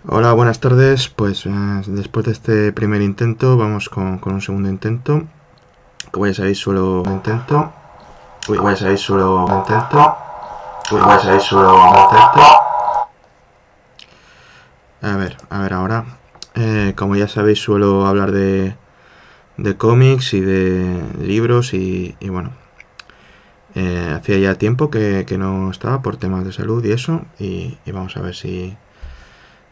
Hola, buenas tardes. Pues después de este primer intento, vamos con un segundo intento. Como ya sabéis, suelo intento. Como ya sabéis, suelo intento. Como ya sabéis, suelo intento. A ver ahora. Como ya sabéis, suelo hablar de cómics y de libros y bueno. Hacía ya tiempo que no estaba por temas de salud y eso. Y vamos a ver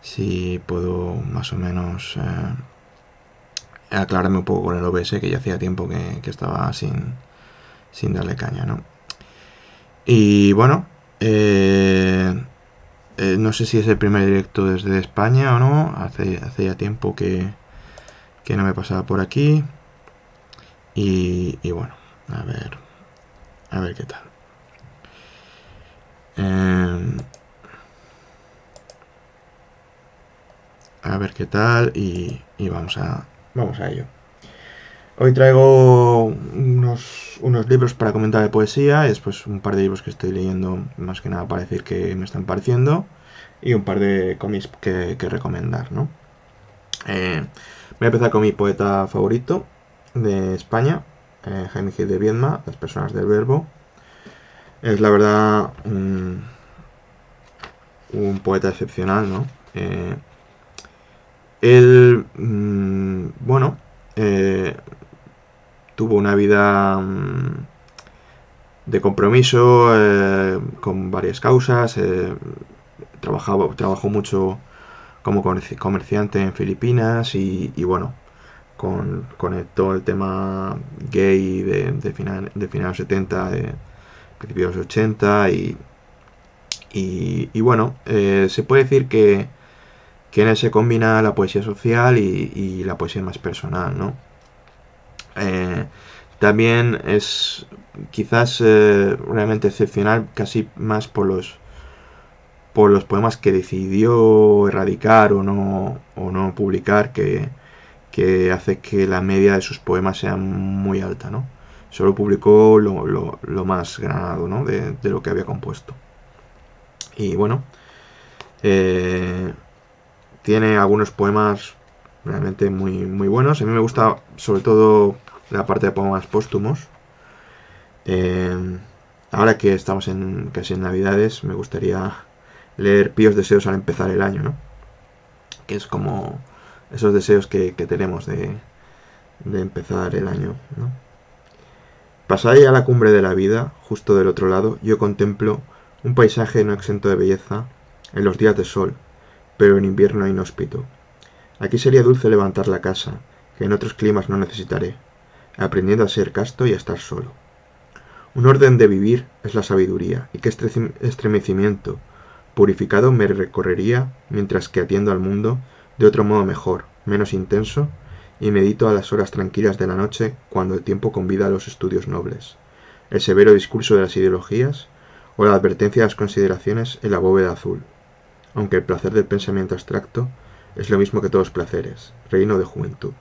si puedo más o menos aclararme un poco con el OBS, que ya hacía tiempo que estaba sin darle caña, ¿no? Y bueno, no sé si es el primer directo desde España o no. Hace ya tiempo que no me pasaba por aquí. Y bueno, a ver, a ver qué tal. Eh, a ver qué tal y vamos a ello. Hoy traigo unos libros para comentar de poesía y después un par de libros que estoy leyendo, más que nada para decir que me están pareciendo, y un par de cómics que recomendar, ¿no? Voy a empezar con mi poeta favorito de España, Jaime Gil de Biedma, Las personas del verbo. Es la verdad un poeta excepcional, ¿no? Él, bueno, eh, tuvo una vida de compromiso con varias causas. Trabajó mucho como comerciante en Filipinas y bueno, con todo el tema gay de finales 70, principios de los 80 y bueno, se puede decir que en él se combina la poesía social y la poesía más personal, ¿no? Eh, También es quizás realmente excepcional, casi más por los poemas que decidió erradicar o no publicar, que hace que la media de sus poemas sea muy alta, ¿no? Solo publicó lo más granado, ¿no? De lo que había compuesto. Y bueno, eh, tiene algunos poemas realmente muy buenos. A mí me gusta sobre todo la parte de poemas póstumos. Eh, Ahora que estamos casi en Navidades, me gustaría leer Píos deseos al empezar el año, ¿no? Que es como esos deseos que tenemos de empezar el año, ¿no? Pasada ya la cumbre de la vida, justo del otro lado, yo contemplo un paisaje no exento de belleza en los días de sol, pero en invierno inhóspito. Aquí sería dulce levantar la casa, que en otros climas no necesitaré, aprendiendo a ser casto y a estar solo. Un orden de vivir es la sabiduría, y qué estremecimiento purificado me recorrería mientras que atiendo al mundo de otro modo mejor, menos intenso, y medito a las horas tranquilas de la noche cuando el tiempo convida a los estudios nobles, el severo discurso de las ideologías o la advertencia de las consideraciones en la bóveda azul, aunque el placer del pensamiento abstracto es lo mismo que todos los placeres, reino de juventud.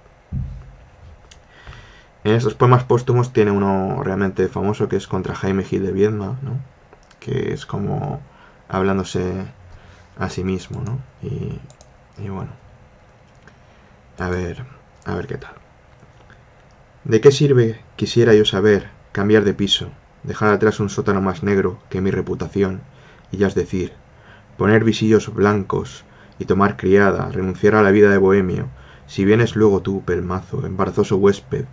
En estos poemas póstumos tiene uno realmente famoso que es contra Jaime Gil de Biedma, ¿no? Que es como hablándose a sí mismo, ¿no? Y bueno, a ver, a ver qué tal. ¿De qué sirve, quisiera yo saber, cambiar de piso, dejar atrás un sótano más negro que mi reputación, y ya es decir, poner visillos blancos y tomar criada, renunciar a la vida de bohemio, si vienes luego tú, pelmazo, embarazoso huésped,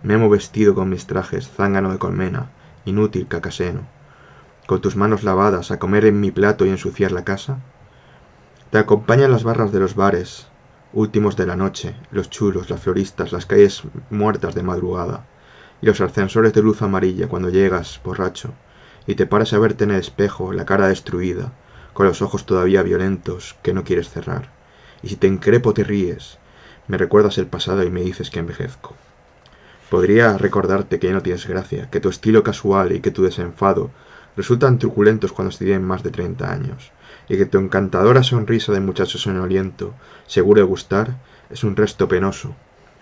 memo vestido con mis trajes, zángano de colmena, inútil cacaseno, con tus manos lavadas a comer en mi plato y ensuciar la casa? Te acompañan las barras de los bares, últimos de la noche, los chulos, las floristas, las calles muertas de madrugada, y los ascensores de luz amarilla cuando llegas, borracho, y te paras a verte en el espejo, la cara destruida, con los ojos todavía violentos, que no quieres cerrar. Y si te increpo te ríes, me recuerdas el pasado y me dices que envejezco. Podría recordarte que ya no tienes gracia, que tu estilo casual y que tu desenfado resultan truculentos cuando se tienen más de 30 años, y que tu encantadora sonrisa de muchacho soñoliento, seguro de gustar, es un resto penoso,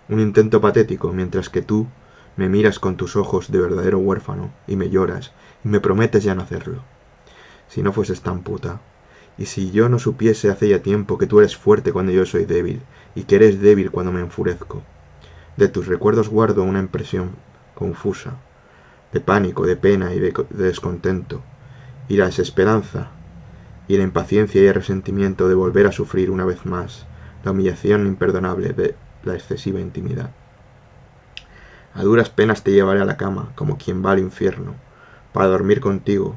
un intento patético, mientras que tú me miras con tus ojos de verdadero huérfano y me lloras y me prometes ya no hacerlo. Si no fueses tan puta, Y si yo no supiese hace ya tiempo que tú eres fuerte cuando yo soy débil, y que eres débil cuando me enfurezco. De tus recuerdos guardo una impresión confusa, de pánico, de pena y de descontento, y la desesperanza, y la impaciencia y el resentimiento de volver a sufrir una vez más la humillación imperdonable de la excesiva intimidad. A duras penas te llevaré a la cama, como quien va al infierno, para dormir contigo,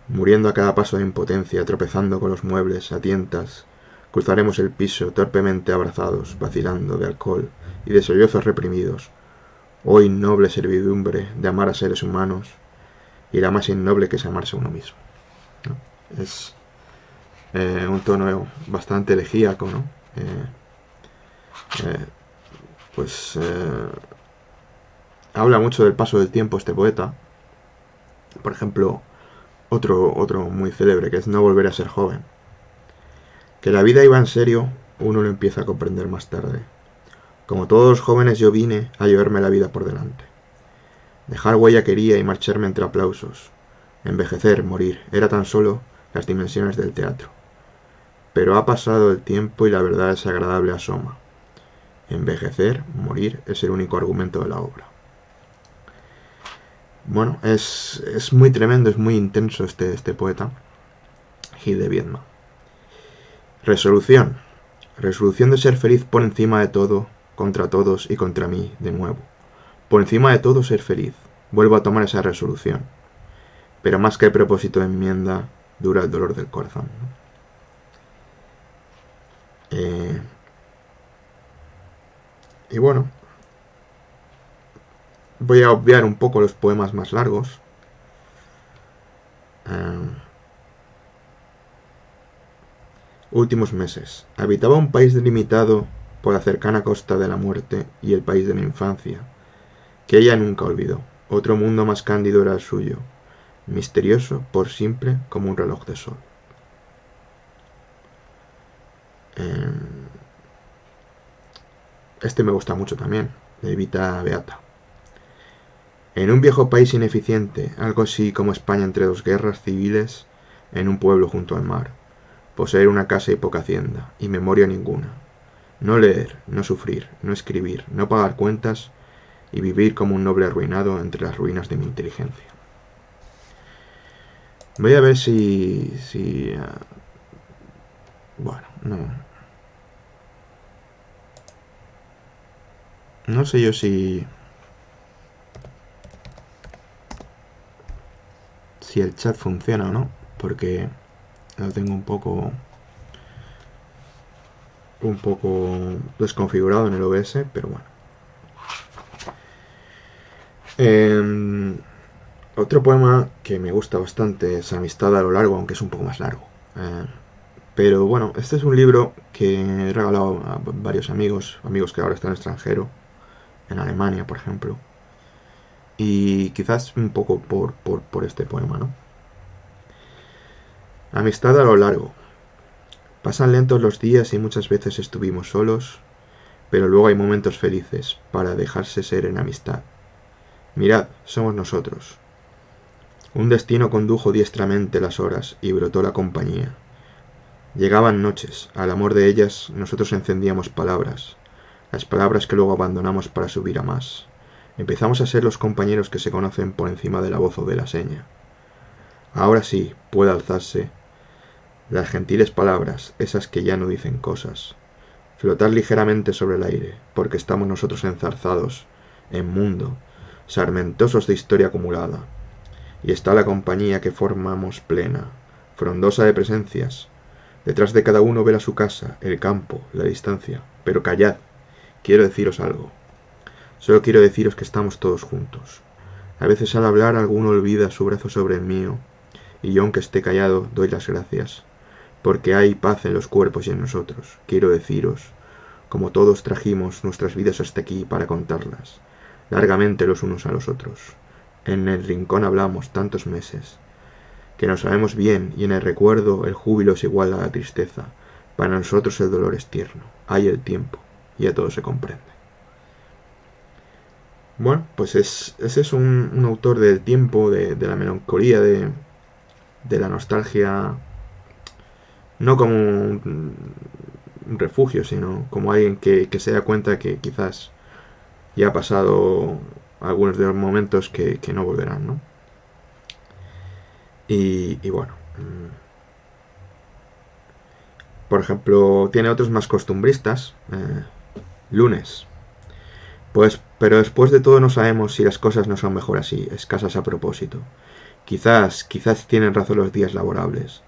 muriendo a cada paso de impotencia, tropezando con los muebles, a tientas. Cruzaremos el piso, torpemente abrazados, vacilando de alcohol y de sollozos reprimidos. Oh innoble servidumbre de amar a seres humanos, y la más innoble que es amarse a uno mismo, ¿no? Es un tono bastante elegíaco, ¿no? Pues habla mucho del paso del tiempo este poeta. Por ejemplo, otro muy célebre, que es No volver a ser joven. Que la vida iba en serio, uno lo empieza a comprender más tarde. Como todos los jóvenes yo vine a llevarme la vida por delante. Dejar huella quería y marcharme entre aplausos. Envejecer, morir, era tan solo las dimensiones del teatro. Pero ha pasado el tiempo y la verdad desagradable asoma. Envejecer, morir, es el único argumento de la obra. Bueno, es muy tremendo, es muy intenso este poeta, Gil de Viedma. Resolución. Resolución de ser feliz por encima de todo, contra todos y contra mí, de nuevo. Por encima de todo ser feliz. Vuelvo a tomar esa resolución. Pero más que el propósito de enmienda, dura el dolor del corazón. Y bueno, voy a obviar un poco los poemas más largos. Últimos meses. Habitaba un país delimitado por la cercana costa de la muerte y el país de mi infancia, que ella nunca olvidó. Otro mundo más cándido era el suyo, misterioso por simple como un reloj de sol. Este me gusta mucho también, de Vita Beata. En un viejo país ineficiente, algo así como España entre dos guerras civiles, en un pueblo junto al mar, poseer una casa y poca hacienda, y memoria ninguna. No leer, no sufrir, no escribir, no pagar cuentas, y vivir como un noble arruinado entre las ruinas de mi inteligencia. Voy a ver si bueno, no sé yo si el chat funciona o no, porque lo tengo un poco desconfigurado en el OBS, pero bueno. Otro poema que me gusta bastante es Amistad a lo largo, aunque es un poco más largo. Pero bueno, este es un libro que he regalado a varios amigos que ahora están en el extranjero, en Alemania, por ejemplo. Y quizás un poco por este poema, ¿no? Amistad a lo largo. Pasan lentos los días y muchas veces estuvimos solos, pero luego hay momentos felices para dejarse ser en amistad. Mirad, somos nosotros. Un destino condujo diestramente las horas y brotó la compañía. Llegaban noches, al amor de ellas nosotros encendíamos palabras, las palabras que luego abandonamos para subir a más. Empezamos a ser los compañeros que se conocen por encima de la voz o de la seña. Ahora sí, puede alzarse las gentiles palabras, esas que ya no dicen cosas, flotar ligeramente sobre el aire, porque estamos nosotros enzarzados, en mundo, sarmentosos de historia acumulada, y está la compañía que formamos plena, frondosa de presencias. Detrás de cada uno verá su casa, el campo, la distancia. Pero callad, quiero deciros algo. Solo quiero deciros que estamos todos juntos. A veces al hablar alguno olvida su brazo sobre el mío, y yo aunque esté callado doy las gracias, porque hay paz en los cuerpos y en nosotros. Quiero deciros, como todos trajimos nuestras vidas hasta aquí para contarlas, largamente los unos a los otros. En el rincón hablamos tantos meses, que nos sabemos bien, y en el recuerdo el júbilo es igual a la tristeza. Para nosotros el dolor es tierno, hay el tiempo, y ya todo se comprende. Bueno, pues ese es un autor del tiempo, de la melancolía, de la nostalgia no como un refugio, sino como alguien que se da cuenta que quizás ya ha pasado algunos de los momentos que no volverán, ¿no? Y bueno, por ejemplo, tiene otros más costumbristas. Lunes. Pues, pero después de todo no sabemos si las cosas no son mejor así, escasas a propósito. Quizás tienen razón los días laborables.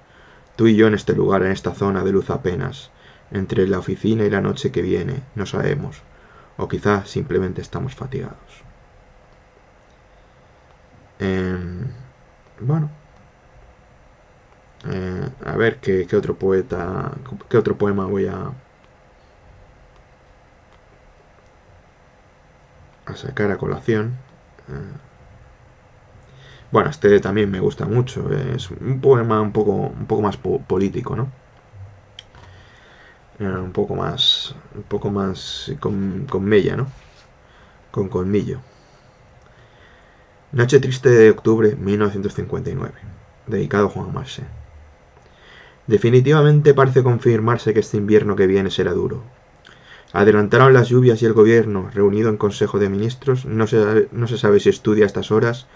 Tú y yo en este lugar, en esta zona de luz apenas, entre la oficina y la noche que viene, no sabemos. O quizás simplemente estamos fatigados. Bueno, a ver qué otro poeta, qué otro poema voy a sacar a colación. Bueno, este también me gusta mucho. Es un poema un poco más político, ¿no? Un poco más con mella, ¿no? Con colmillo. Noche triste de octubre 1959. Dedicado a Juan Marce. Definitivamente parece confirmarse que este invierno que viene será duro. Adelantaron las lluvias y el gobierno, reunido en Consejo de Ministros, no se sabe si estudia a estas horas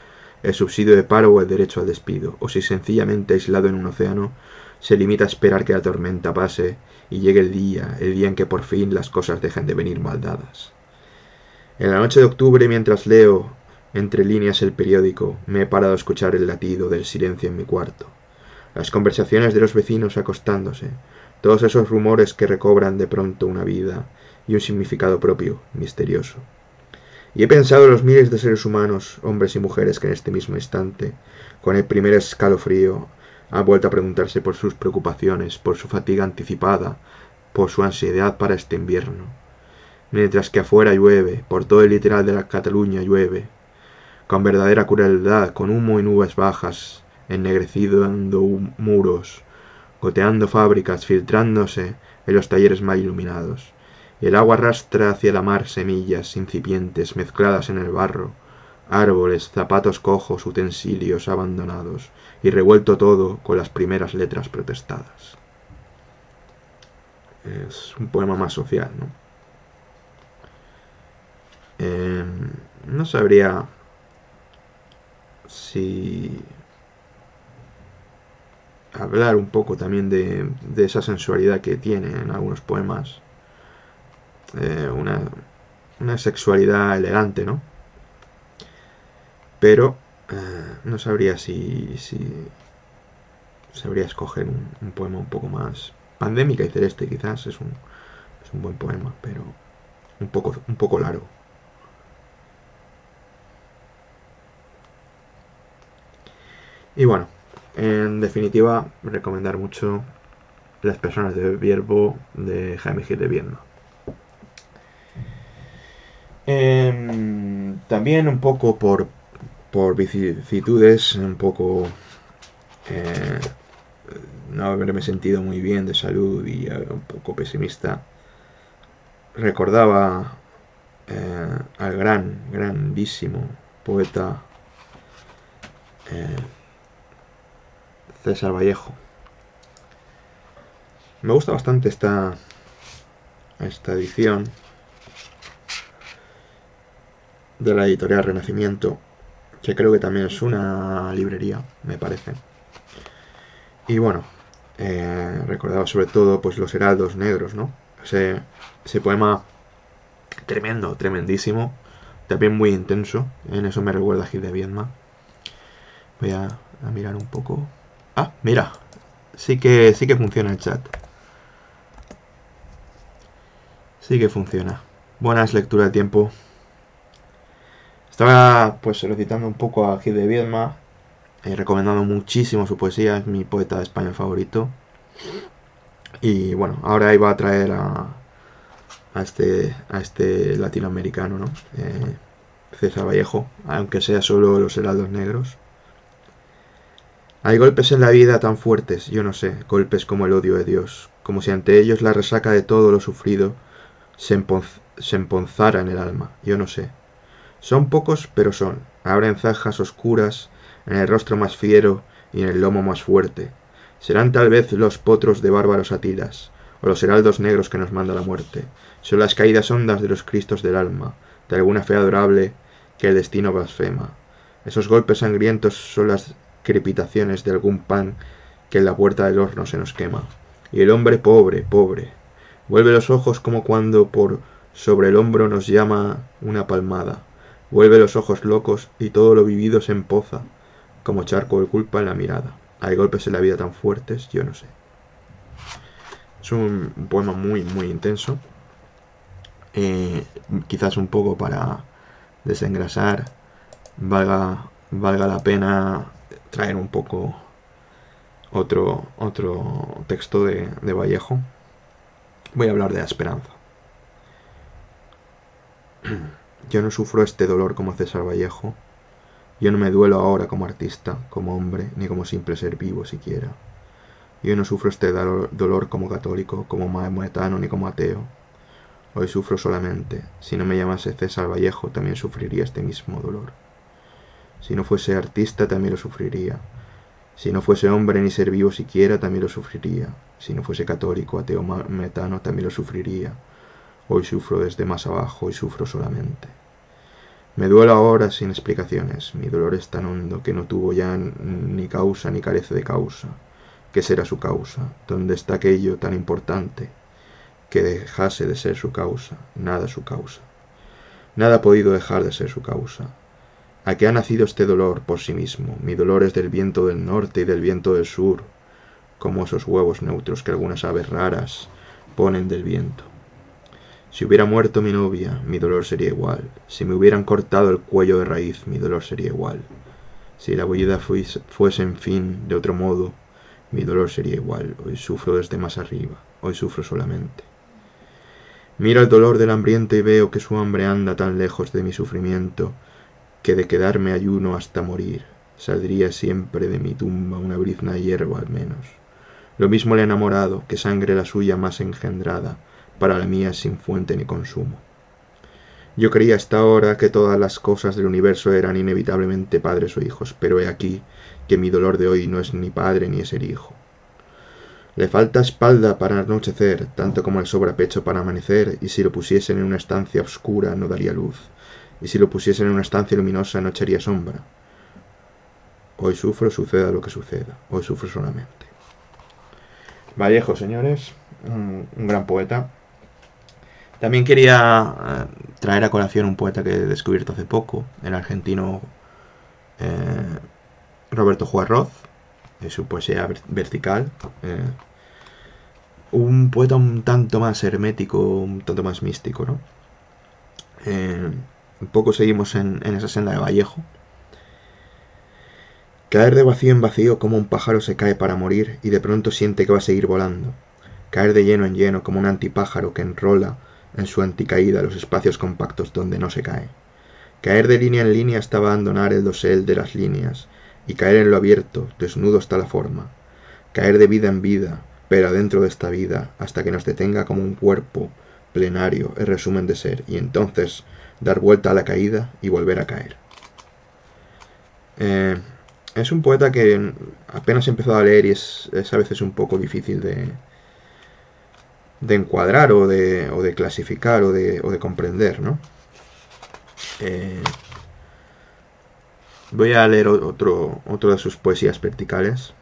el subsidio de paro o el derecho al despido, o si sencillamente aislado en un océano se limita a esperar que la tormenta pase y llegue el día en que por fin las cosas dejen de venir mal dadas. En la noche de octubre, mientras leo entre líneas el periódico, me he parado a escuchar el latido del silencio en mi cuarto, las conversaciones de los vecinos acostándose, todos esos rumores que recobran de pronto una vida y un significado propio, misterioso. Y he pensado en los miles de seres humanos, hombres y mujeres, que en este mismo instante, con el primer escalofrío, han vuelto a preguntarse por sus preocupaciones, por su fatiga anticipada, por su ansiedad para este invierno. Mientras que afuera llueve, por todo el litoral de la Cataluña llueve, con verdadera crueldad, con humo y nubes bajas, ennegreciendo muros, goteando fábricas, filtrándose en los talleres mal iluminados. Y el agua arrastra hacia la mar semillas incipientes mezcladas en el barro, árboles, zapatos cojos, utensilios abandonados, y revuelto todo con las primeras letras protestadas. Es un poema más social, ¿no? No sabría si hablar un poco también de esa sensualidad que tiene en algunos poemas. Una sexualidad elegante, ¿no? Pero no sabría si sabría escoger un poema un poco más pandémica y celeste. Quizás es un buen poema, pero un poco largo. Y bueno, en definitiva, recomendar mucho Las personas de Vierbo de Jaime Gil de Biedma. También un poco por vicisitudes, un poco no haberme sentido muy bien de salud y un poco pesimista, recordaba al grandísimo poeta César Vallejo. Me gusta bastante esta edición de la editorial Renacimiento, que creo que también es una librería, me parece. Y bueno, recordaba sobre todo pues Los Heraldos Negros, ¿no? Ese poema tremendísimo, también muy intenso. En eso me recuerda a Gil de Biedma. Voy a mirar un poco. Ah, mira, sí que funciona el chat. Sí que funciona. Buenas lecturas de tiempo. Estaba pues recitando un poco a Gil de Biedma, recomendando muchísimo su poesía, es mi poeta español favorito. Y bueno, ahora iba a traer a este latinoamericano, ¿no? César Vallejo, aunque sea solo Los Heraldos Negros. Hay golpes en la vida tan fuertes, yo no sé, golpes como el odio de Dios, como si ante ellos la resaca de todo lo sufrido se emponzara en el alma, yo no sé. Son pocos, pero abren zanjas oscuras en el rostro más fiero y en el lomo más fuerte. Serán tal vez los potros de bárbaros atilas, o los heraldos negros que nos manda la muerte. Son las caídas hondas de los cristos del alma, de alguna fe adorable que el destino blasfema. Esos golpes sangrientos son las crepitaciones de algún pan que en la puerta del horno se nos quema. Y el hombre pobre, pobre, vuelve los ojos como cuando por sobre el hombro nos llama una palmada. Vuelve los ojos locos y todo lo vivido se empoza, como charco de culpa en la mirada. Hay golpes en la vida tan fuertes, yo no sé. Es un poema muy, muy intenso. Quizás un poco para desengrasar valga la pena traer un poco otro texto de Vallejo. Voy a hablar de la esperanza. Yo no sufro este dolor como César Vallejo. Yo no me duelo ahora como artista, como hombre, ni como simple ser vivo siquiera. Yo no sufro este dolor como católico, como maometano, ni como ateo. Hoy sufro solamente. Si no me llamase César Vallejo, también sufriría este mismo dolor. Si no fuese artista, también lo sufriría. Si no fuese hombre ni ser vivo siquiera, también lo sufriría. Si no fuese católico, ateo, maometano, también lo sufriría. Hoy sufro desde más abajo y sufro solamente. Me duelo ahora sin explicaciones. Mi dolor es tan hondo que no tuvo ya ni causa ni carece de causa. ¿Qué será su causa? ¿Dónde está aquello tan importante que dejase de ser su causa? Nada su causa. Nada ha podido dejar de ser su causa. ¿A qué ha nacido este dolor por sí mismo? Mi dolor es del viento del norte y del viento del sur, como esos huevos neutros que algunas aves raras ponen del viento. Si hubiera muerto mi novia, mi dolor sería igual. Si me hubieran cortado el cuello de raíz, mi dolor sería igual. Si la vida fuese en fin de otro modo, mi dolor sería igual. Hoy sufro desde más arriba, hoy sufro solamente. Miro el dolor del hambriento y veo que su hambre anda tan lejos de mi sufrimiento, que de quedarme ayuno hasta morir, saldría siempre de mi tumba una brizna de hierba al menos. Lo mismo el enamorado, que sangre la suya más engendrada, para la mía sin fuente ni consumo. Yo creía hasta ahora que todas las cosas del universo eran inevitablemente padres o hijos, pero he aquí que mi dolor de hoy no es ni padre ni es el hijo. Le falta espalda para anochecer, tanto como el sobrapecho para amanecer, y si lo pusiesen en una estancia oscura no daría luz, y si lo pusiesen en una estancia luminosa no echaría sombra. Hoy sufro, suceda lo que suceda, hoy sufro solamente. Vallejo, señores, un gran poeta. También quería traer a colación un poeta que he descubierto hace poco, el argentino Roberto Juarroz, de su poesía vertical. Un poeta un tanto más hermético, un tanto más místico, ¿no? Un poco seguimos en esa senda de Vallejo. Caer de vacío en vacío como un pájaro se cae para morir y de pronto siente que va a seguir volando. Caer de lleno en lleno como un antipájaro que enrola en su anticaída los espacios compactos donde no se cae. Caer de línea en línea hasta abandonar el dosel de las líneas y caer en lo abierto, desnudo hasta la forma. Caer de vida en vida, pero adentro de esta vida, hasta que nos detenga como un cuerpo plenario el resumen de ser, y entonces dar vuelta a la caída y volver a caer. Es un poeta que apenas he empezado a leer y es a veces un poco difícil de encuadrar o de clasificar o de comprender, ¿no? Voy a leer otro de sus poesías verticales.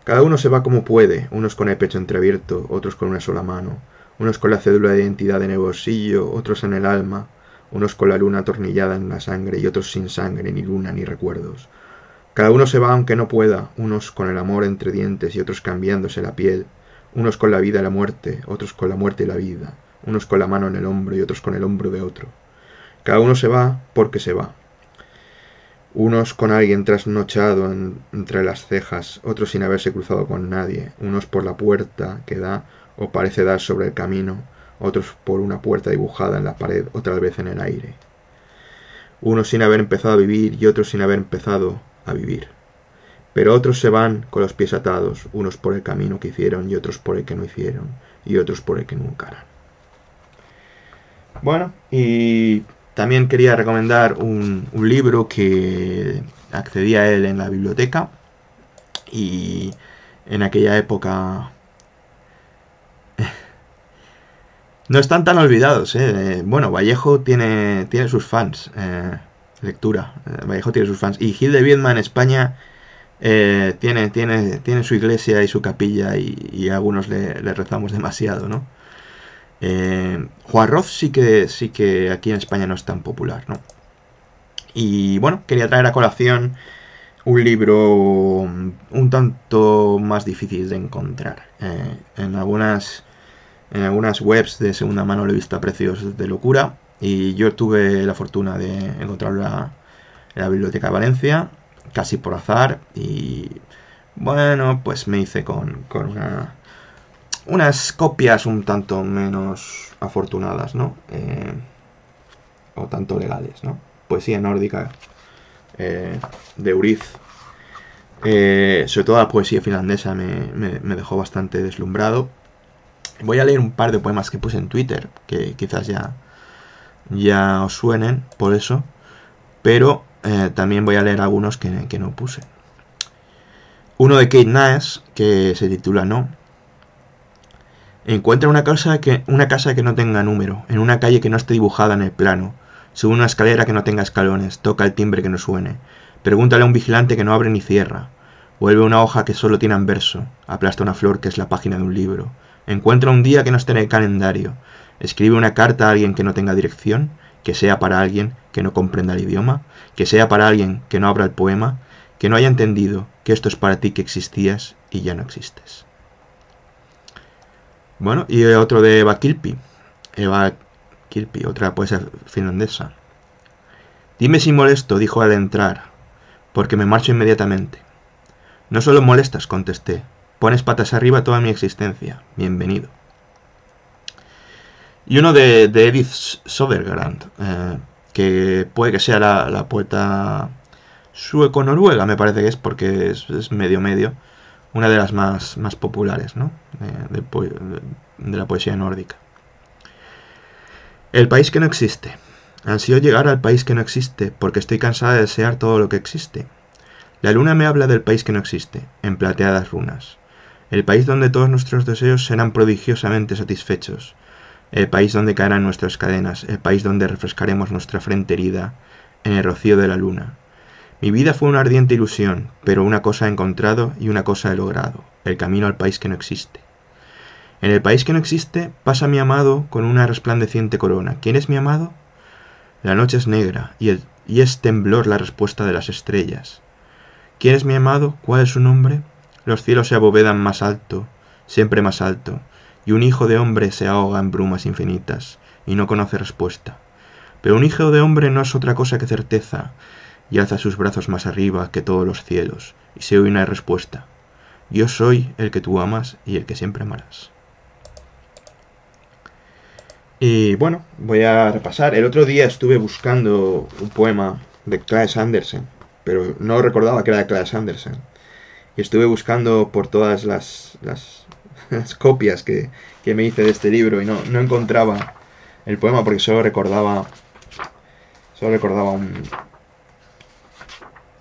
Cada uno se va como puede, unos con el pecho entreabierto, otros con una sola mano, unos con la cédula de identidad en el bolsillo, otros en el alma, unos con la luna atornillada en la sangre y otros sin sangre, ni luna, ni recuerdos. Cada uno se va aunque no pueda, unos con el amor entre dientes y otros cambiándose la piel, unos con la vida y la muerte, otros con la muerte y la vida, unos con la mano en el hombro y otros con el hombro de otro. Cada uno se va porque se va. Unos con alguien trasnochado entre las cejas, otros sin haberse cruzado con nadie, unos por la puerta que da o parece dar sobre el camino, otros por una puerta dibujada en la pared, otra vez en el aire. Unos sin haber empezado a vivir y otros sin haber empezado a vivir. Pero otros se van con los pies atados, unos por el camino que hicieron y otros por el que no hicieron, y otros por el que nunca harán. Bueno, y también quería recomendar un libro que accedí a él en la biblioteca Y en aquella época no están tan olvidados, ¿eh? Bueno, Vallejo tiene sus fans. Lectura. Vallejo tiene sus fans. Y Gil de Viedma en España tiene su iglesia y su capilla y a algunos le rezamos demasiado, ¿no? Juan Roth sí que aquí en España no es tan popular, ¿no? Y bueno, quería traer a colación un libro un tanto más difícil de encontrar. En algunas webs de segunda mano lo he visto a precios de locura y yo tuve la fortuna de encontrarlo en la Biblioteca de Valencia, casi por azar, y bueno, pues me hice con unas copias un tanto menos afortunadas, ¿no? O tanto legales, ¿no? Poesía nórdica de Uriz. Sobre todo la poesía finlandesa me dejó bastante deslumbrado. Voy a leer un par de poemas que puse en Twitter, que quizás ya os suenen por eso, pero también voy a leer algunos que no puse. Uno de Kate Nash, que se titula No. Encuentra una casa que no tenga número, en una calle que no esté dibujada en el plano. Sube una escalera que no tenga escalones, toca el timbre que no suene. Pregúntale a un vigilante que no abre ni cierra. Vuelve una hoja que solo tiene anverso, aplasta una flor que es la página de un libro. Encuentra un día que no esté en el calendario. Escribe una carta a alguien que no tenga dirección, que sea para alguien que no comprenda el idioma, que sea para alguien que no abra el poema, que no haya entendido que esto es para ti que existías y ya no existes. Bueno, y otro de Eva Kilpi, otra poesía finlandesa. Dime si molesto, dijo al entrar, porque me marcho inmediatamente. No solo molestas, contesté. Pones patas arriba toda mi existencia. Bienvenido. Y uno de Edith Södergran, que puede que sea la poeta sueco-noruega, me parece que es, porque es medio, una de las más populares, ¿no? De la poesía nórdica. El país que no existe. Ansío llegar al país que no existe, porque estoy cansada de desear todo lo que existe. La luna me habla del país que no existe, en plateadas runas. El país donde todos nuestros deseos serán prodigiosamente satisfechos. El país donde caerán nuestras cadenas, el país donde refrescaremos nuestra frente herida en el rocío de la luna. Mi vida fue una ardiente ilusión, pero una cosa he encontrado y una cosa he logrado, el camino al país que no existe. En el país que no existe pasa mi amado con una resplandeciente corona. ¿Quién es mi amado? La noche es negra y es temblor la respuesta de las estrellas. ¿Quién es mi amado? ¿Cuál es su nombre? Los cielos se abovedan más alto, siempre más alto, y un hijo de hombre se ahoga en brumas infinitas y no conoce respuesta. Pero un hijo de hombre no es otra cosa que certeza, y alza sus brazos más arriba que todos los cielos, y se oye una respuesta. Yo soy el que tú amas y el que siempre amarás. Y bueno, voy a repasar. El otro día estuve buscando un poema de Claes Andersen, pero no recordaba que era de Claes Andersen. Y estuve buscando por todas las copias que me hice de este libro y no encontraba el poema porque solo recordaba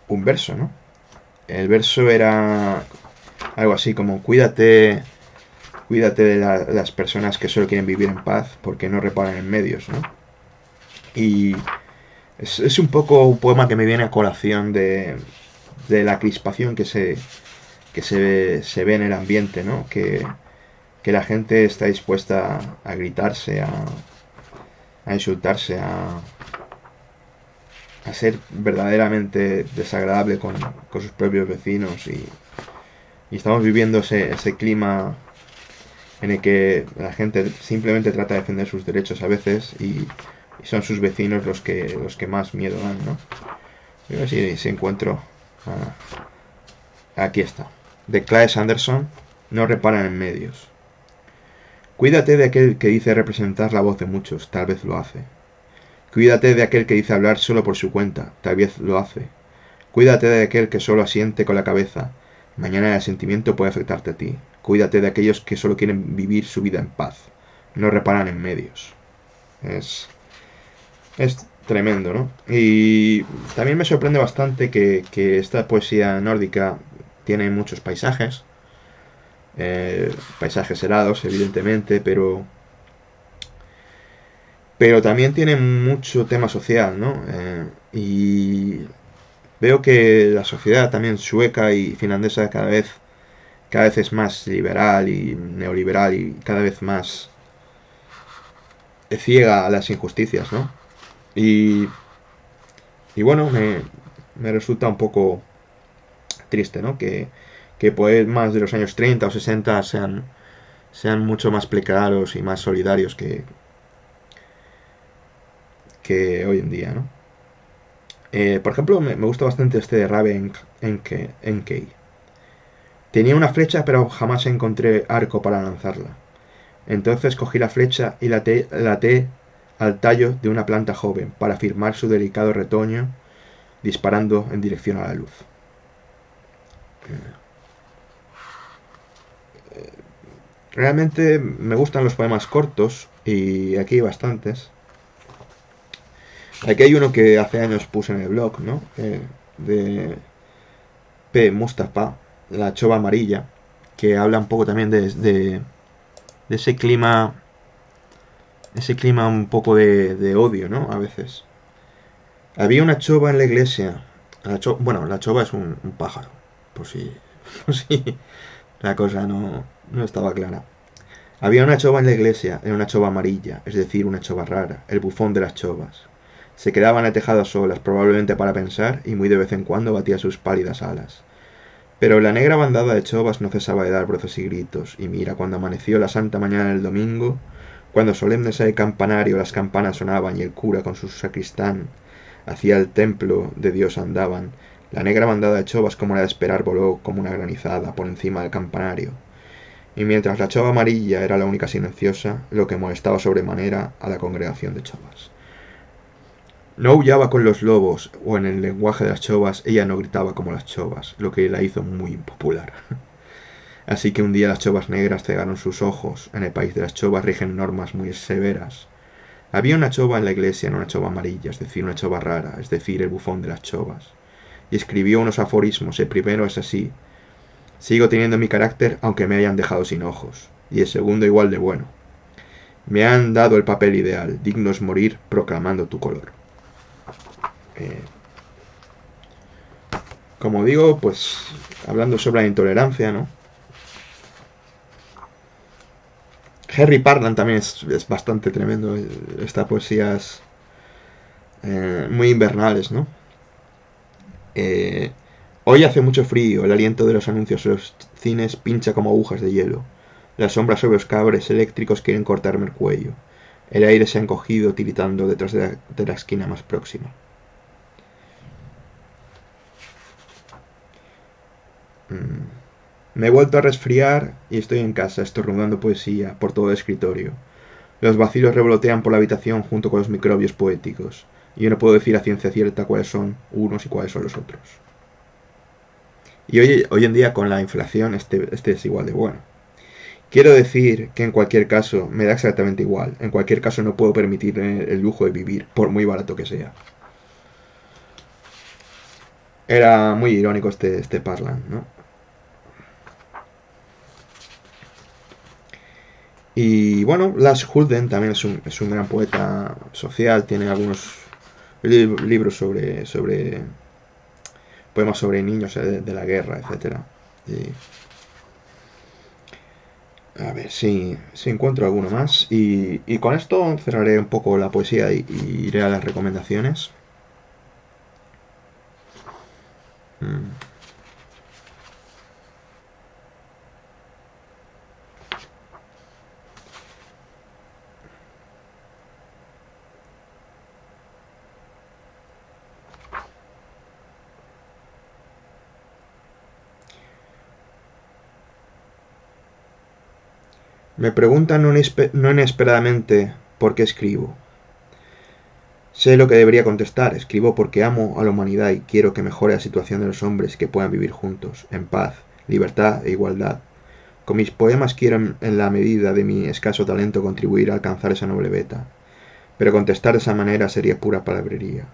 un verso, ¿no? El verso era algo así como cuídate de las personas que solo quieren vivir en paz porque no reparan en medios, ¿no? Y es un poco un poema que me viene a colación de la crispación que se ve en el ambiente, ¿no? Que la gente está dispuesta a gritarse, a insultarse, a ser verdaderamente desagradable con sus propios vecinos y estamos viviendo ese clima en el que la gente simplemente trata de defender sus derechos a veces y son sus vecinos los que más miedo dan, ¿no? Voy a ver si encuentro. Aquí está. De Claes Anderson. No reparan en medios. Cuídate de aquel que dice representar la voz de muchos, tal vez lo hace. Cuídate de aquel que dice hablar solo por su cuenta, tal vez lo hace. Cuídate de aquel que solo asiente con la cabeza. Mañana el asentimiento puede afectarte a ti. Cuídate de aquellos que solo quieren vivir su vida en paz. No reparan en medios. Es tremendo, ¿no? Y también me sorprende bastante que esta poesía nórdica tiene muchos paisajes, paisajes helados, evidentemente, pero también tiene mucho tema social, ¿no? Y veo que la sociedad también sueca y finlandesa cada vez es más liberal y neoliberal y cada vez más ciega a las injusticias, ¿no? Y, y bueno, me resulta un poco triste, ¿no? Que poemas de los años 30 o 60 sean mucho más precarios y más solidarios que hoy en día, ¿no? Por ejemplo, me gusta bastante este de Raven Enkei. Tenía una flecha, pero jamás encontré arco para lanzarla. Entonces cogí la flecha y la até al tallo de una planta joven para firmar su delicado retoño, disparando en dirección a la luz. Realmente me gustan los poemas cortos y aquí hay bastantes. Aquí hay uno que hace años puse en el blog, ¿no? De P. Mustafa, La Chova Amarilla, que habla un poco también de ese clima un poco de odio, ¿no? A veces. Había una chova en la iglesia. Bueno, la chova es un pájaro, por si, por si la cosa no estaba clara. Había una chova en la iglesia, era una chova amarilla, es decir, una chova rara, el bufón de las chovas. Se quedaba en el tejado a solas, probablemente para pensar, y muy de vez en cuando batía sus pálidas alas. Pero la negra bandada de chovas no cesaba de dar voces y gritos, y mira, cuando amaneció la santa mañana del domingo, cuando solemne era el campanario, las campanas sonaban y el cura con su sacristán hacia el templo de Dios andaban, la negra bandada de chovas, como era de esperar, voló como una granizada por encima del campanario. Y mientras la chova amarilla era la única silenciosa, lo que molestaba sobremanera a la congregación de chovas. No aullaba con los lobos, o en el lenguaje de las chovas, ella no gritaba como las chovas, lo que la hizo muy impopular. Así que un día las chovas negras cegaron sus ojos. En el país de las chovas rigen normas muy severas. Había una chova en la iglesia, no una chova amarilla, es decir, una chova rara, es decir, el bufón de las chovas. Y escribió unos aforismos. El primero es así: sigo teniendo mi carácter aunque me hayan dejado sin ojos. Y el segundo igual de bueno: me han dado el papel ideal, digno es morir proclamando tu color. Como digo, pues hablando sobre la intolerancia, ¿no? Henry Parland también es bastante tremendo. Estas poesías muy invernales, ¿no? Hoy hace mucho frío, el aliento de los anuncios en los cines pincha como agujas de hielo. Las sombras sobre los cables eléctricos quieren cortarme el cuello. El aire se ha encogido tiritando detrás de la esquina más próxima. Me he vuelto a resfriar y estoy en casa, estornudando poesía por todo el escritorio. Los vacilos revolotean por la habitación junto con los microbios poéticos, y yo no puedo decir a ciencia cierta cuáles son unos y cuáles son los otros. Y hoy en día con la inflación este es igual de bueno. Quiero decir que en cualquier caso me da exactamente igual. En cualquier caso no puedo permitirme el lujo de vivir, por muy barato que sea. Era muy irónico este Parlan, ¿no? Y bueno, Lars Hulden también es un gran poeta social, tiene algunos libros sobre poemas sobre niños de la guerra, etcétera. A ver si encuentro alguno más. Y con esto cerraré un poco la poesía y iré a las recomendaciones. Me preguntan no inesperadamente por qué escribo. Sé lo que debería contestar. Escribo porque amo a la humanidad y quiero que mejore la situación de los hombres y que puedan vivir juntos, en paz, libertad e igualdad. Con mis poemas quiero, en la medida de mi escaso talento, contribuir a alcanzar esa noble meta. Pero contestar de esa manera sería pura palabrería.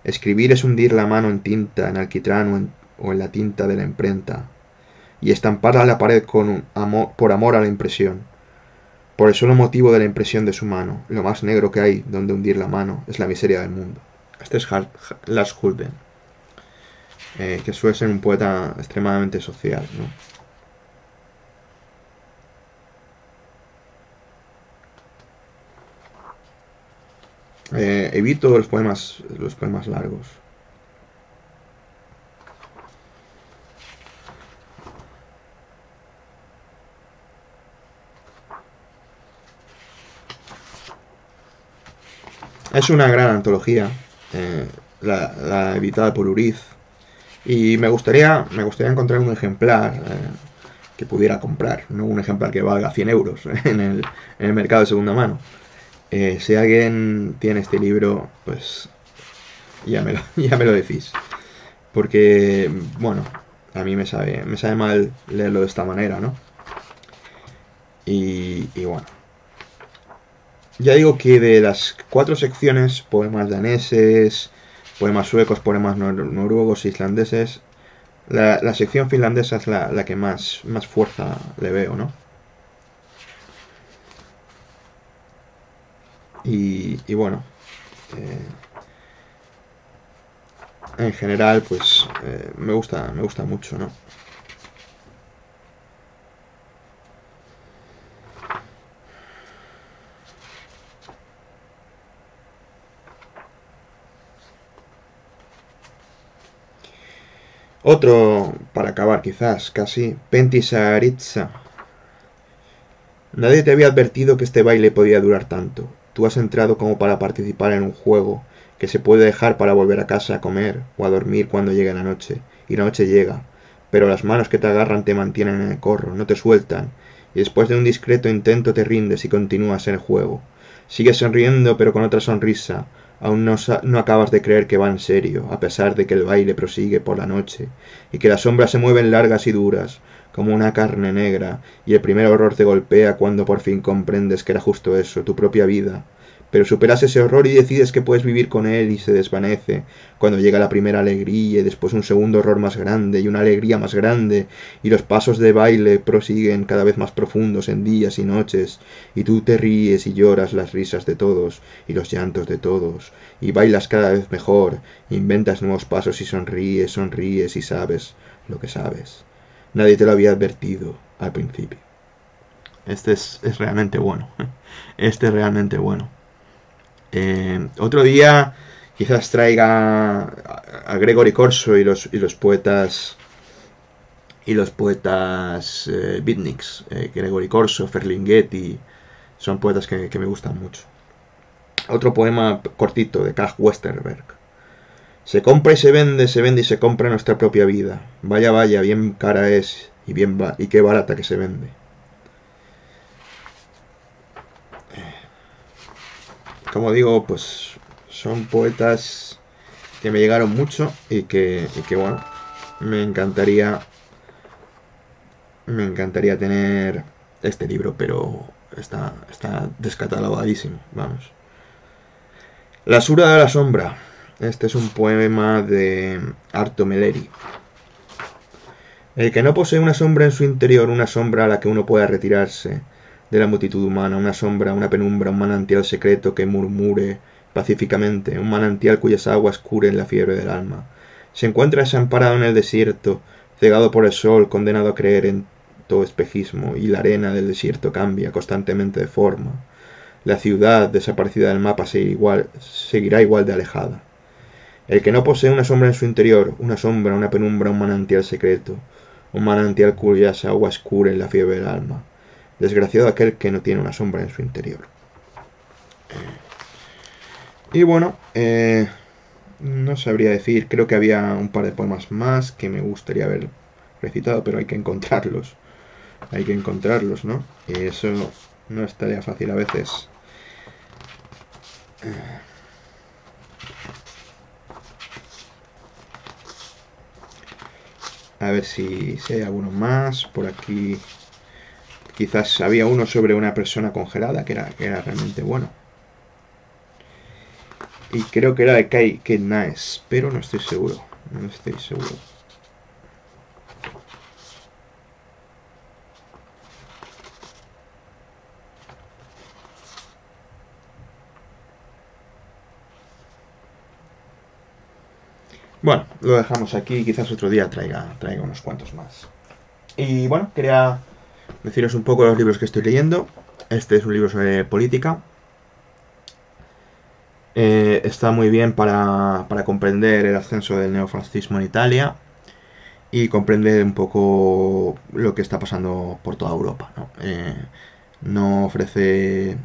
Escribir es hundir la mano en tinta, en alquitrán o en la tinta de la imprenta. y estamparla en la pared por amor a la impresión. Por el solo motivo de la impresión de su mano, lo más negro que hay donde hundir la mano es la miseria del mundo. Este es Lars Hulben, que suele ser un poeta extremadamente social, ¿no? Evito los poemas largos. Es una gran antología, la editada por Uriz, y me gustaría encontrar un ejemplar que pudiera comprar, no un ejemplar que valga 100 euros en el mercado de segunda mano. Si alguien tiene este libro, pues ya me lo decís. Porque, bueno, a mí me sabe mal leerlo de esta manera, ¿no? Y bueno. Ya digo que de las 4 secciones, poemas daneses, poemas suecos, poemas noruegos, islandeses, la sección finlandesa es la que más fuerza le veo, ¿no? Y bueno, en general, pues me gusta mucho, ¿no? Otro, para acabar quizás, casi, Pentti Saaritsa. Nadie te había advertido que este baile podía durar tanto. Tú has entrado como para participar en un juego que se puede dejar para volver a casa a comer o a dormir cuando llegue la noche. Y la noche llega, pero las manos que te agarran te mantienen en el corro, no te sueltan, y después de un discreto intento te rindes y continúas en el juego. Sigues sonriendo pero con otra sonrisa. Aún no acabas de creer que va en serio, a pesar de que el baile prosigue por la noche, y que las sombras se mueven largas y duras, como una carne negra, y el primer horror te golpea cuando por fin comprendes que era justo eso, tu propia vida. Pero superas ese horror y decides que puedes vivir con él y se desvanece, cuando llega la primera alegría y después un segundo horror más grande y una alegría más grande, y los pasos de baile prosiguen cada vez más profundos en días y noches, y tú te ríes y lloras las risas de todos y los llantos de todos, y bailas cada vez mejor, inventas nuevos pasos y sonríes y sabes lo que sabes. Nadie te lo había advertido al principio. Este es realmente bueno. Este es realmente bueno. Otro día quizás traiga a Gregory Corso y los poetas beatniks. Gregory Corso, Ferlinghetti, son poetas que me gustan mucho. Otro poema cortito de Kaj Westerberg. Se compra y se vende y se compra nuestra propia vida. Vaya, vaya, bien cara es y qué barata que se vende. Como digo, pues son poetas que me llegaron mucho y que bueno, me encantaría tener este libro, pero está descatalogadísimo, vamos. La Sura de la Sombra. Este es un poema de Arto Meleri. El que no posee una sombra en su interior, una sombra a la que uno pueda retirarse de la multitud humana, una sombra, una penumbra, un manantial secreto que murmure pacíficamente, un manantial cuyas aguas curen la fiebre del alma. Se encuentra desamparado en el desierto, cegado por el sol, condenado a creer en todo espejismo, y la arena del desierto cambia constantemente de forma. La ciudad, desaparecida del mapa, seguirá igual de alejada. El que no posee una sombra en su interior, una sombra, una penumbra, un manantial secreto, un manantial cuyas aguas curen la fiebre del alma. Desgraciado aquel que no tiene una sombra en su interior. Y bueno, no sabría decir, creo que había un par de poemas más que me gustaría haber recitado, pero hay que encontrarlos. Hay que encontrarlos, ¿no? Y eso no es tarea fácil a veces. A ver si hay alguno más. Por aquí quizás había uno sobre una persona congelada que era realmente bueno. Y creo que era de Kate Nice, pero no estoy seguro. No estoy seguro. Bueno, lo dejamos aquí, quizás otro día traiga unos cuantos más. Y bueno, quería deciros un poco los libros que estoy leyendo. Este es un libro sobre política. Está muy bien para comprender el ascenso del neofascismo en Italia y comprender un poco lo que está pasando por toda Europa, ¿no? No ofrece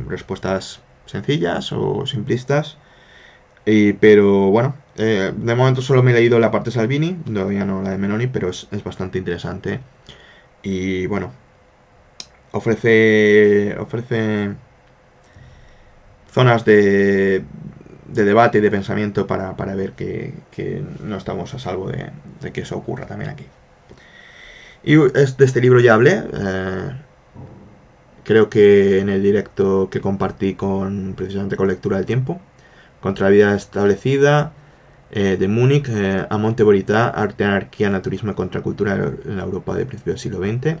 respuestas sencillas o simplistas, pero bueno, de momento solo me he leído la parte Salvini, todavía no la de Meloni, pero es bastante interesante. Y bueno, ofrece zonas de debate y de pensamiento para ver que no estamos a salvo de que eso ocurra también aquí. Y de este libro ya hablé. Creo que en el directo que compartí precisamente con Lectura del Tiempo. Contra la vida establecida, de Múnich a Monte Boritá, arte, anarquía, naturismo y contracultura en la Europa de principios del siglo XX.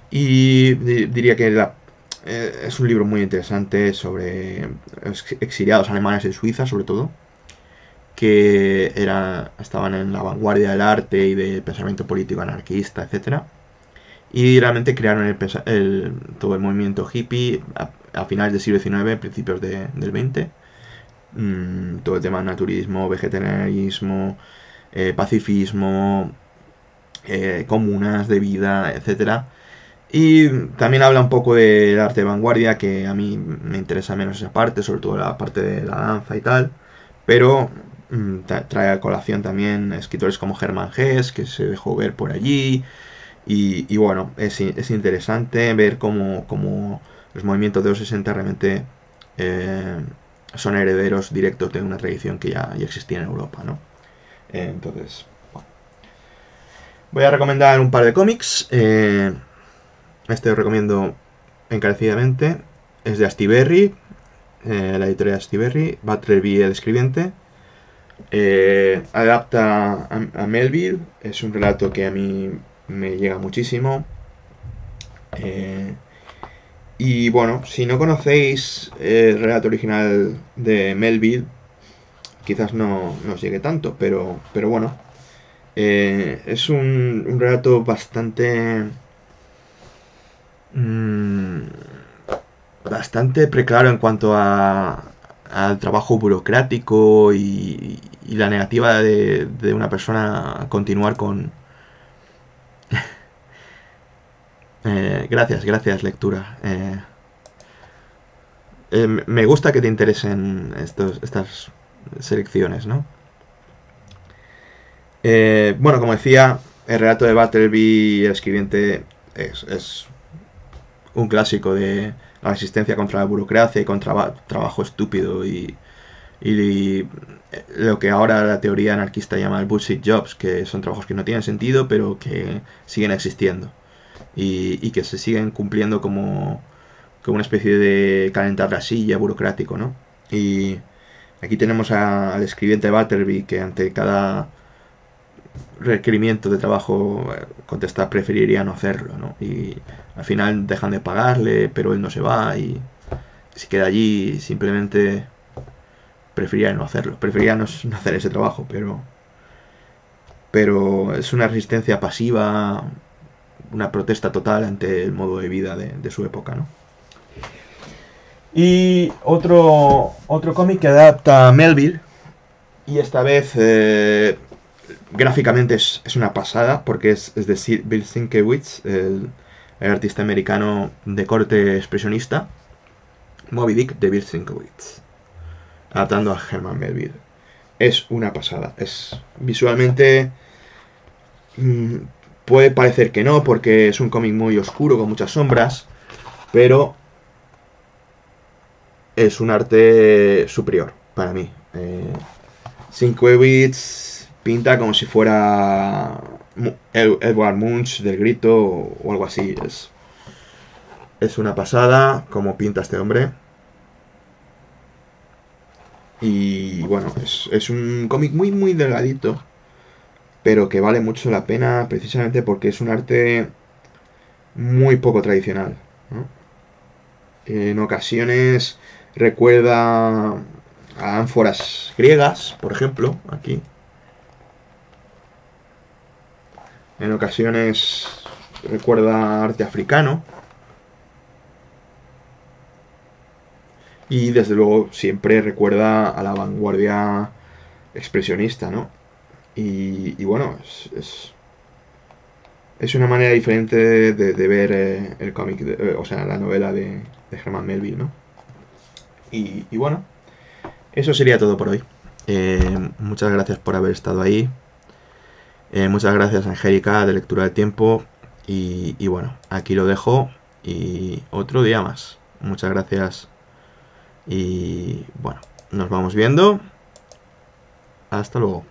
Y diría que es un libro muy interesante sobre exiliados alemanes en Suiza, sobre todo, que estaban en la vanguardia del arte y del pensamiento político anarquista, etcétera. Y realmente crearon todo el movimiento hippie a finales del siglo XIX, principios del XX. Todo el tema de naturismo, vegetarianismo, pacifismo, comunas de vida, etcétera. Y también habla un poco del arte de vanguardia, que a mí me interesa menos esa parte, sobre todo la parte de la danza y tal. Pero trae a colación también escritores como Hermann Hesse, que se dejó ver por allí. Y bueno, es interesante ver cómo los movimientos de los 60 realmente son herederos directos de una tradición que ya existía en Europa, ¿no? Entonces, bueno. Voy a recomendar un par de cómics. Este lo recomiendo encarecidamente. Es de Astiberri, la editorial Astiberri. Battleby, el escribiente. Adapta a Melville. Es un relato que a mí me llega muchísimo. Y bueno, si no conocéis el relato original de Melville, quizás no os llegue tanto, pero bueno, es un relato mmm, bastante preclaro en cuanto al trabajo burocrático y la negativa de una persona a continuar con... gracias, lectura. Me gusta que te interesen estas selecciones, ¿no? Bueno, como decía, el relato de Battleby, el escribiente, es un clásico de la resistencia contra la burocracia y contra trabajo estúpido y lo que ahora la teoría anarquista llama el bullshit jobs, que son trabajos que no tienen sentido pero que siguen existiendo y que se siguen cumpliendo como una especie de calentar la silla burocrático, ¿no? Y aquí tenemos al escribiente Battleby que ante cada requerimiento de trabajo contesta preferiría no hacerlo, ¿no? Y al final dejan de pagarle, pero él no se va y se queda allí, simplemente preferiría no hacerlo, preferiría no hacer ese trabajo, pero es una resistencia pasiva, una protesta total ante el modo de vida de su época, ¿no? Y otro cómic que adapta a Melville, y esta vez gráficamente es una pasada, porque es de Bill Sienkiewicz, el artista americano de corte expresionista. Moby Dick de Bill Sienkiewicz, adaptando a Herman Melville. Es una pasada. Es visualmente puede parecer que no, porque es un cómic muy oscuro con muchas sombras, pero es un arte superior para mí. Sienkiewicz pinta como si fuera Edward Munch del Grito o algo así. Es una pasada como pinta este hombre. Y bueno, es un cómic muy delgadito, pero que vale mucho la pena precisamente porque es un arte muy poco tradicional, ¿no? En ocasiones recuerda a ánforas griegas, por ejemplo, aquí. En ocasiones recuerda arte africano. Y desde luego siempre recuerda a la vanguardia expresionista, ¿no? Y bueno, es una manera diferente de ver el cómic, o sea, la novela de Herman Melville, ¿no? Y bueno, eso sería todo por hoy. Muchas gracias por haber estado ahí. Muchas gracias, Angélica, de Lectura del Tiempo. Y bueno, aquí lo dejo. Y otro día más. Muchas gracias. Y bueno, nos vamos viendo. Hasta luego.